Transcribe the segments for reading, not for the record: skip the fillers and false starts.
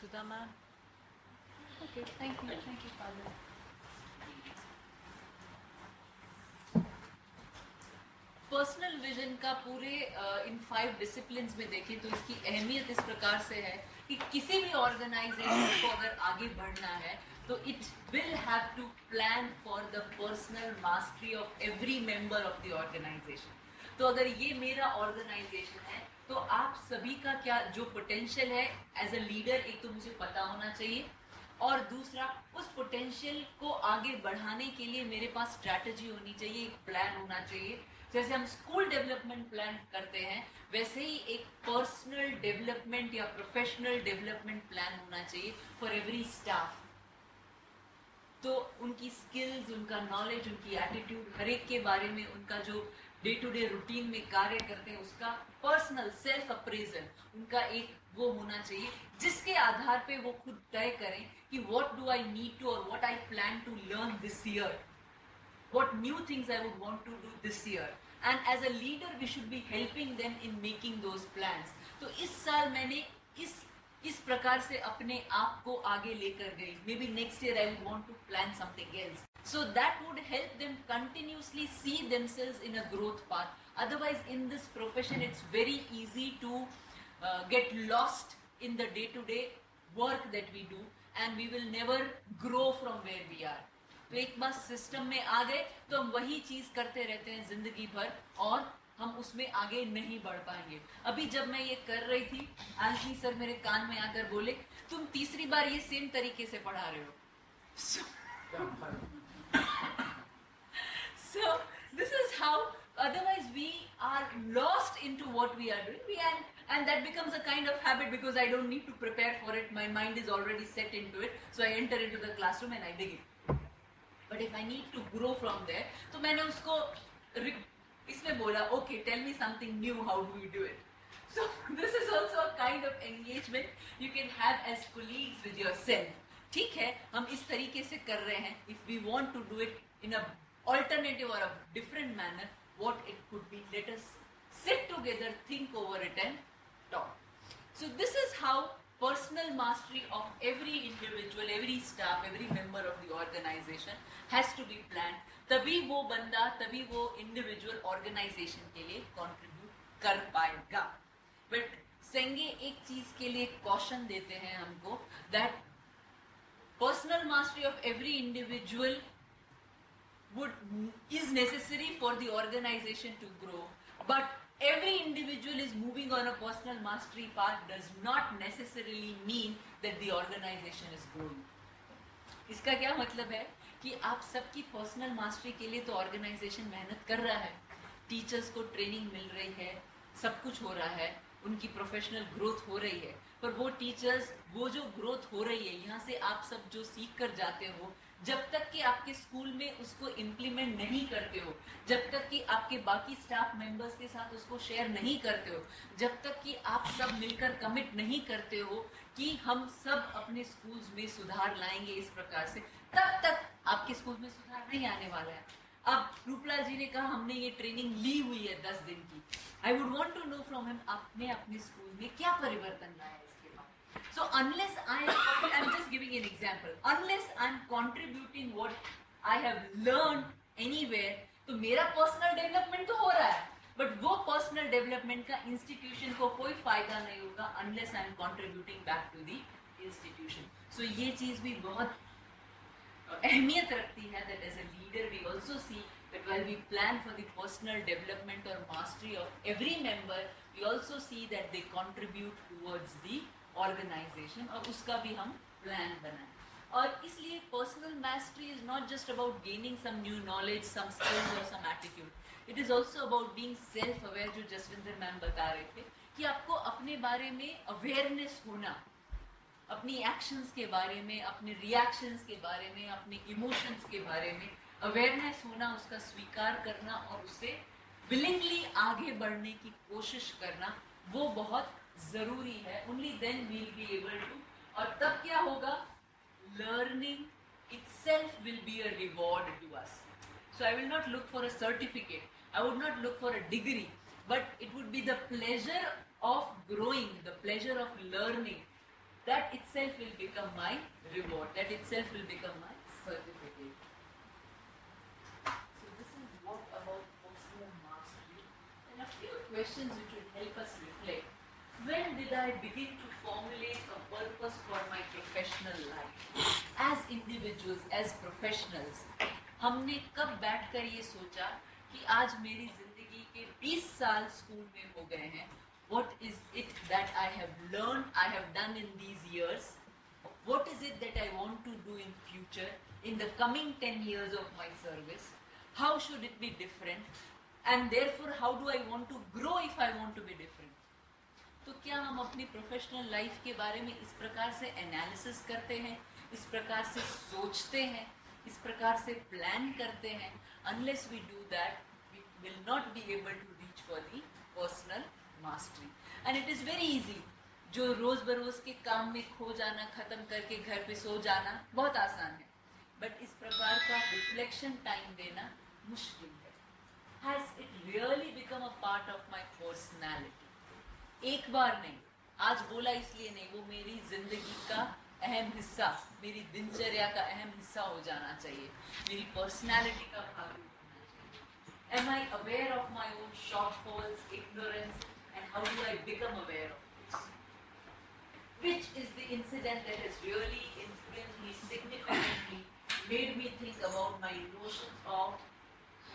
Sudha ma'am. Okay, thank you, Father. Personal vision का पूरे इन 5 disciplines में देखें तो इसकी अहमियत इस प्रकार से है कि किसी भी ऑर्गेनाइजेशन को अगर आगे बढ़ना है तो it will have to plan for the personal mastery of every member of the organisation. तो अगर ये मेरा ऑर्गेनाइजेशन है तो आप सभी का क्या जो पोटेंशियल है एज अ लीडर, एक तो मुझे पता होना चाहिए, और दूसरा उस पोटेंशियल को आगे बढ़ाने के लिए मेरे पास स्ट्रैटेजी होनी चाहिए, एक प्लान होना चाहिए। जैसे हम स्कूल डेवलपमेंट प्लान करते हैं वैसे ही एक पर्सनल डेवलपमेंट या प्रोफेशनल डेवलपमेंट प्लान होना चाहिए फॉर एवरी स्टाफ। तो उनकी स्किल्स, उनका नॉलेज, उनकी एटीट्यूड, हर एक के बारे में, उनका जो डे टू डे रूटीन में कार्य करते हैं उसका पर्सनल सेल्फ अप्रेजल, उनका एक वो होना चाहिए जिसके आधार पे वो खुद तय करें कि what do I need to और what I plan to learn this year, what new things I would want to do this year, and as a leader we should be helping them in making those plans। तो इस साल मैंने इस प्रकार से अपने आप को आगे लेकर गई। Maybe next year I would want to plan something else, so that would help them continuously see themselves in a growth path। Otherwise in this profession it's very easy to get lost in the day to day work that we do and we will never grow from where we are। तो एक बार system में आ गए तो हम वही चीज करते रहते हैं जिंदगी भर और हम उसमें आगे नहीं बढ़ पाएंगे। अभी जब मैं ये कर रही थी, आंटी सर मेरे कान में आकर बोले तुम तीसरी बार ये सेम तरीके से पढ़ा रहे हो। So this is how otherwise we are lost into what we are doing, and that becomes a kind of habit because I don't need to prepare for it, my mind is already set into it, so I enter into the classroom and I dig it। But if I need to grow from there, तो मैंने उसको इसमें बोला, okay, tell me something new, how do we do it? So this is also a kind of engagement you can have as colleagues with yourself। ठीक है, हम इस तरीके से कर रहे हैं। If we want to do it in a alternative or a different manner, what it could be, let us sit together, think over it and talk। So this is how personal mastery of every individual, every staff, every member of the organization has to be planned। तभी वो बंदा, तभी वो individual organization के लिए contribute कर पाएगा। But सेंगे एक चीज के लिए caution देते हैं हमको that personal mastery of every individual is necessary for the organization to grow, but every individual is moving on a personal mastery path does not necessarily mean that the organization is growing। इसका क्या मतलब है कि आप सबकी personal mastery के लिए तो ऑर्गेनाइजेशन मेहनत कर रहा है, टीचर्स को ट्रेनिंग मिल रही है, सब कुछ हो रहा है, उनकी प्रोफेशनल ग्रोथ हो रही है, पर वो टीचर्स, वो जो ग्रोथ हो रही है, यहाँ से आप सब जो सीख कर जाते हो, जब तक कि आपके स्कूल में उसको इम्प्लीमेंट नहीं करते हो, जब तक कि आपके बाकी स्टाफ मेंबर्स के साथ उसको शेयर नहीं करते हो, जब तक कि आप सब मिलकर कमिट नहीं करते हो कि हम सब अपने स्कूल्स में सुधार लाएंगे इस प्रकार से, तब तक आपके स्कूल में सुधार नहीं आने वाला है। अब रूपलाल जी ने कहा हमने ये ट्रेनिंग ली हुई है 10 दिन की, I would want to know from him आपने अपने स्कूल में क्या परिवर्तन लाया है इसके बाद। So unless I'm just giving an example, unless I'm contributing what I have learned anywhere, तो मेरा पर्सनल डेवलपमेंट तो हो रहा है, बट वो पर्सनल डेवलपमेंट का इंस्टीट्यूशन को कोई फायदा नहीं होगा unless I'm contributing back to the institution। So ये चीज भी बहुत अहमियत रखती है that as a leader we also see that while we plan for the personal development or mastery of every member, we also see that they contribute towards the organization और उसका भी हम प्लान बनाएं। और इसलिए personal mastery is not just about gaining some new knowledge, some skills और some attitude, it is also about being self aware, जो Jasvinder ma'am बता रहे थे कि आपको अपने बारे में अवेयरनेस होना, अपनी एक्शंस के बारे में, अपने रिएक्शंस के बारे में, अपने इमोशंस के बारे में अवेयरनेस होना, उसका स्वीकार करना और उससे विलिंगली आगे बढ़ने की कोशिश करना, वो बहुत जरूरी है। Only then we will be able to, और तब क्या होगा, learning itself will be a reward to us. So I will not look for a certificate, I would not look for a degree, but it would be the pleasure of growing, the pleasure of learning, that itself will become my reward, that itself will become my certificate. So this is what about personal mastery, and a few questions which will help us reflect. When did I begin to formulate a purpose for my professional life? As individuals, as professionals, हमने कब बैठकर ये सोचा कि आज मेरी जिंदगी के 20 साल स्कूल में हो गए हैं. What is it that I have learned, I have done in these years? What is it that I want to do in future, in the coming 10 years of my service? How should it be different? And therefore, how do I want to grow if I want to be different? तो क्या हम अपनी professional life के बारे में इस प्रकार से एनालिसिस करते हैं, इस प्रकार से सोचते हैं, इस प्रकार से प्लान करते हैं? Unless we do that, we will not be able to reach for the personal mastery. And it is very easy. जो रोज बरोज के काम में खो जाना, खत्म करके घर पे सो जाना बहुत आसान है, बट इस प्रकार का रिफ्लेक्शन टाइम देना मुश्किल है. Has it really become a part of my personality? एक बार नहीं, आज बोला इसलिए नहीं, वो मेरी जिंदगी का अहम हिस्सा, मेरी दिनचर्या का अहम हिस्सा हो जाना चाहिए, मेरी पर्सनालिटी का भाग होना चाहिए. Am I aware of my own shortfalls, ignorance, and how do I become aware of this? Which is the incident that has really influenced me significantly, made me think about my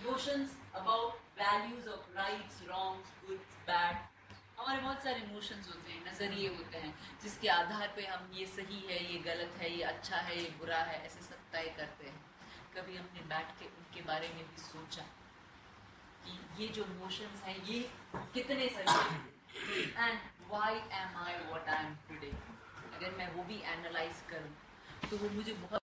notions about values of rights, wrongs, good, bad. हमारे बहुत सारे emotions होते हैं, नज़रिए होते हैं, जिसके आधार पे हम ये सही है, ये गलत है, ये अच्छा है, ये बुरा है, ऐसे सब तय करते हैं. कभी हमने बैठ के उनके बारे में भी सोचा कि ये जो इमोशंस हैं ये कितने सही हैं, and why am I what I am today? अगर मैं वो भी एनालाइज करूँ तो वो मुझे बहुत